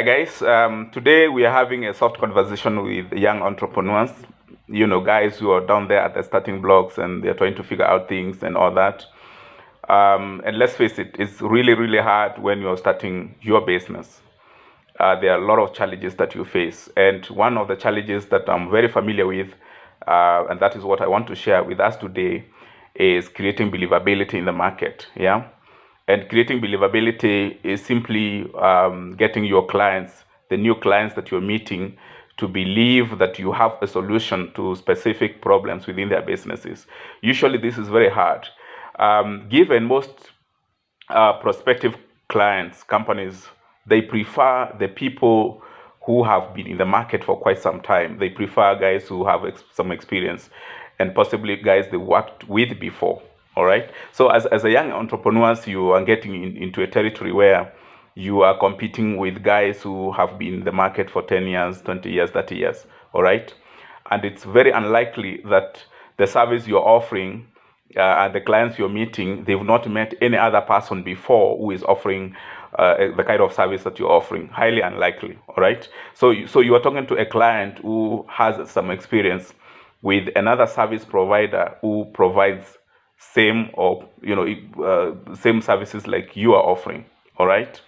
Hi guys, today we are having a soft conversation with young entrepreneurs, guys who are down there at the starting blocks and they're trying to figure out things and all that. And let's face it, it's really, really hard when you're starting your business. There are a lot of challenges that you face. And one of the challenges that I'm very familiar with, and that is what I want to share with us today, is creating believability in the market. Yeah. And creating believability is simply getting your clients, the new clients that you're meeting, to believe that you have a solution to specific problems within their businesses. Usually, this is very hard. Given most prospective clients, companies, they prefer the people who have been in the market for quite some time. They prefer guys who have some experience and possibly guys they worked with before. All right. So as a young entrepreneurs, you are getting into a territory where you are competing with guys who have been in the market for 10 years, 20 years, 30 years. All right. And it's very unlikely that the service you're offering and the clients you're meeting, they've not met any other person before who is offering the kind of service that you're offering. Highly unlikely. All right. So you are talking to a client who has some experience with another service provider who provides same or same services like you are offering. All right.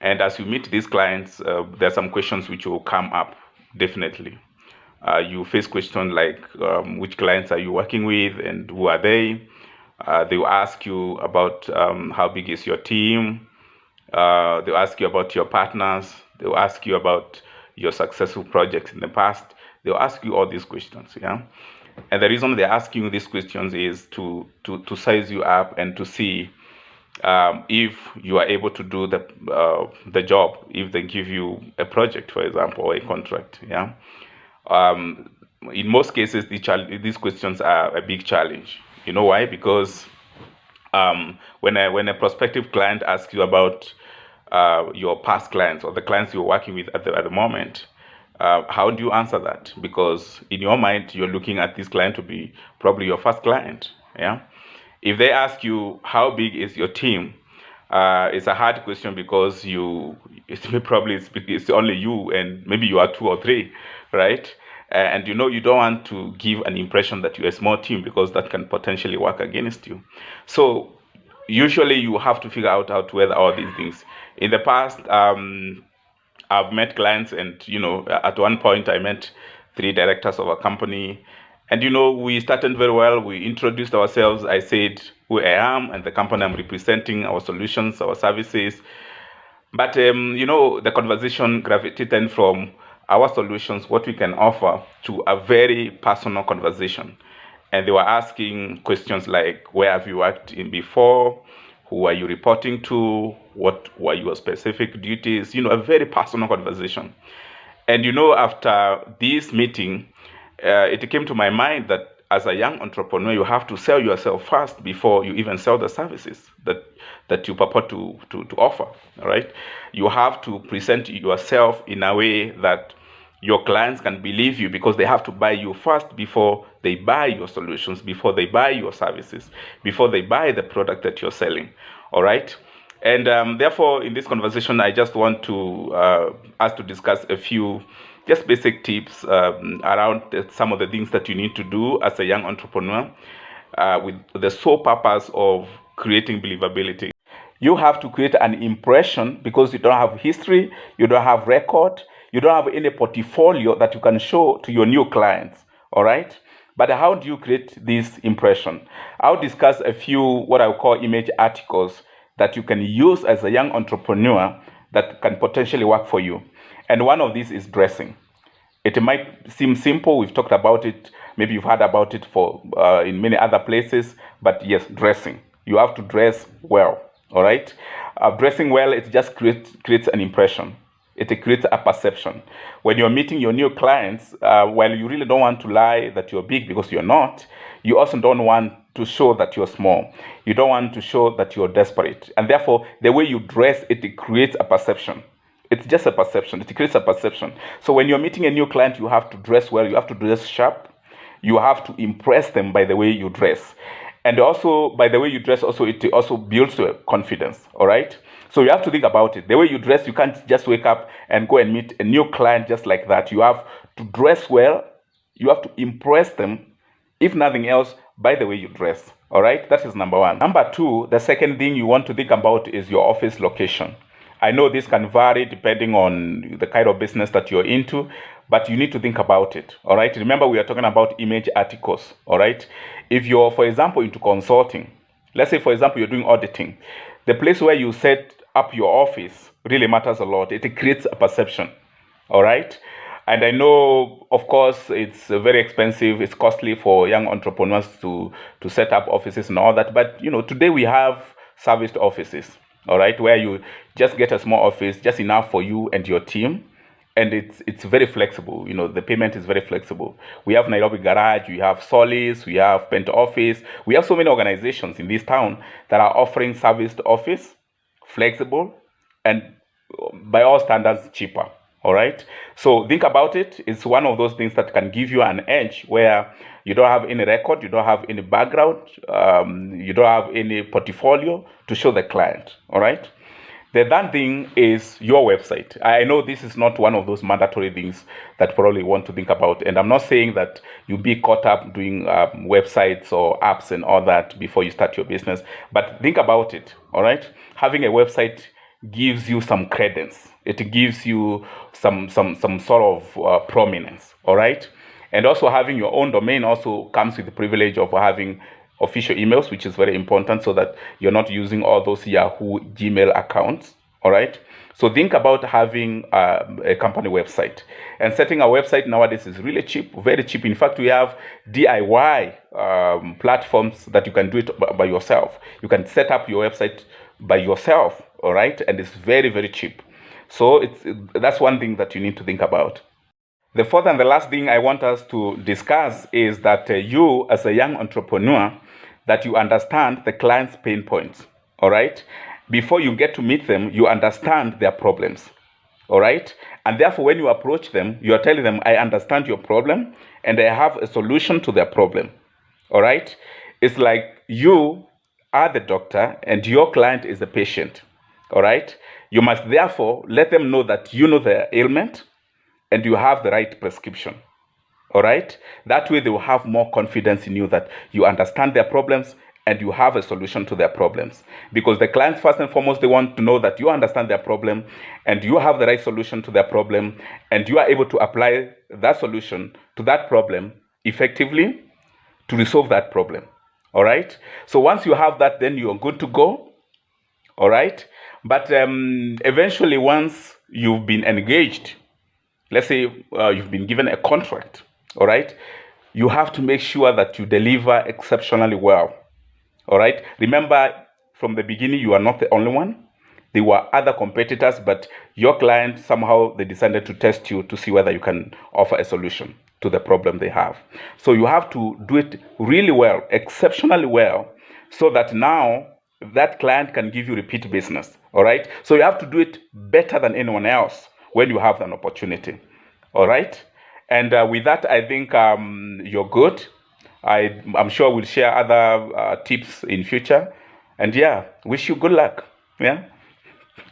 And as you meet these clients, there are some questions which will come up. Definitely you face questions like which clients are you working with and who are they. They will ask you about how big is your team. They'll ask you about your partners. They'll ask you about your successful projects in the past. They'll ask you all these questions. Yeah. And the reason they're asking you these questions is to size you up and to see if you are able to do the job, if they give you a project, for example, or a contract. Yeah. In most cases, these questions are a big challenge. You know why? Because when a prospective client asks you about your past clients or the clients you're working with at the moment, how do you answer that? Because in your mind, you're looking at this client to be probably your first client. Yeah. If they ask you how big is your team, it's a hard question because it's only you and maybe you are two or three, right? And you don't want to give an impression that you're a small team because that can potentially work against you. So usually you have to figure out how to weather all these things. In the past, I've met clients and, at one point I met 3 directors of a company and, we started very well. We introduced ourselves. I said who I am and the company I'm representing, our solutions, our services. But, the conversation gravitated from our solutions, what we can offer, to a very personal conversation. And they were asking questions like, where have you worked in before? Who are you reporting to? What were your specific duties? A very personal conversation. And, after this meeting, it came to my mind that as a young entrepreneur, you have to sell yourself first before you even sell the services that you purport to offer. All right. You have to present yourself in a way that your clients can believe you because they have to buy you first before they buy your solutions, before they buy your services, before they buy the product that you're selling. All right. And therefore, in this conversation, I just want to us to discuss a few just basic tips around some of the things that you need to do as a young entrepreneur with the sole purpose of creating believability. You have to create an impression because you don't have history, you don't have record, you don't have any portfolio that you can show to your new clients. All right. But how do you create this impression? I'll discuss a few what I would call image articles that you can use as a young entrepreneur that can potentially work for you. And one of these is dressing. It might seem simple. We've talked about it. Maybe you've heard about it in many other places. But yes, dressing. You have to dress well. All right. Dressing well, it just creates an impression. It creates a perception. When you're meeting your new clients, while you really don't want to lie that you're big because you're not, you also don't want to show that you're small. You don't want to show that you're desperate. And therefore, the way you dress, it creates a perception. It's just a perception. It creates a perception. So when you're meeting a new client, you have to dress well. You have to dress sharp. You have to impress them by the way you dress. And also, by the way you dress, also it also builds your confidence. All right. So you have to think about it. The way you dress, you can't just wake up and go and meet a new client just like that. You have to dress well. You have to impress them, if nothing else, by the way you dress. All right. That is number one. Number two, the second thing you want to think about is your office location. I know this can vary depending on the kind of business that you're into, but you need to think about it. All right. Remember, we are talking about image articles. All right. If you're, for example, into consulting, let's say, for example, you're doing auditing, the place where you set up your office really matters a lot. It creates a perception. All right. And I know, of course, it's very expensive. It's costly for young entrepreneurs to set up offices and all that. But, today we have serviced offices, all right, where you just get a small office, just enough for you and your team. And it's very flexible. The payment is very flexible. We have Nairobi Garage, we have Solis, we have Pent Office. We have so many organizations in this town that are offering serviced office, flexible, and by all standards, cheaper. All right. So think about it. It's one of those things that can give you an edge where you don't have any record, you don't have any background, you don't have any portfolio to show the client. All right. The third thing is your website. I know this is not one of those mandatory things that probably you want to think about. And I'm not saying that you be caught up doing websites or apps and all that before you start your business. But think about it. All right. Having a website gives you some credence. It gives you some sort of prominence. All right. And also having your own domain also comes with the privilege of having official emails, which is very important, so that you're not using all those Yahoo Gmail accounts. All right. So think about having a company website, and setting a website nowadays is really cheap, very cheap. In fact, we have DIY platforms that you can do it by yourself. You can set up your website by yourself. All right. And it's very, very cheap. So that's one thing that you need to think about. The fourth and the last thing I want us to discuss is that you, as a young entrepreneur, that you understand the client's pain points. All right. Before you get to meet them, you understand their problems. All right. And therefore, when you approach them, you are telling them, I understand your problem and I have a solution to their problem. All right. It's like you are the doctor and your client is the patient. All right. You must therefore let them know that you know their ailment and you have the right prescription. All right. That way they will have more confidence in you, that you understand their problems and you have a solution to their problems. Because the clients, first and foremost, they want to know that you understand their problem and you have the right solution to their problem, and you are able to apply that solution to that problem effectively to resolve that problem. All right. So once you have that, then you're good to go. All right. But eventually, once you've been engaged, let's say you've been given a contract, all right, you have to make sure that you deliver exceptionally well. All right. Remember, from the beginning, you are not the only one. There were other competitors, but your client, somehow they decided to test you to see whether you can offer a solution to the problem they have. So you have to do it really well, exceptionally well, so that now that client can give you repeat business. All right. So you have to do it better than anyone else when you have an opportunity. All right. And with that, I think you're good. I'm sure we'll share other tips in future. And yeah, wish you good luck. Yeah.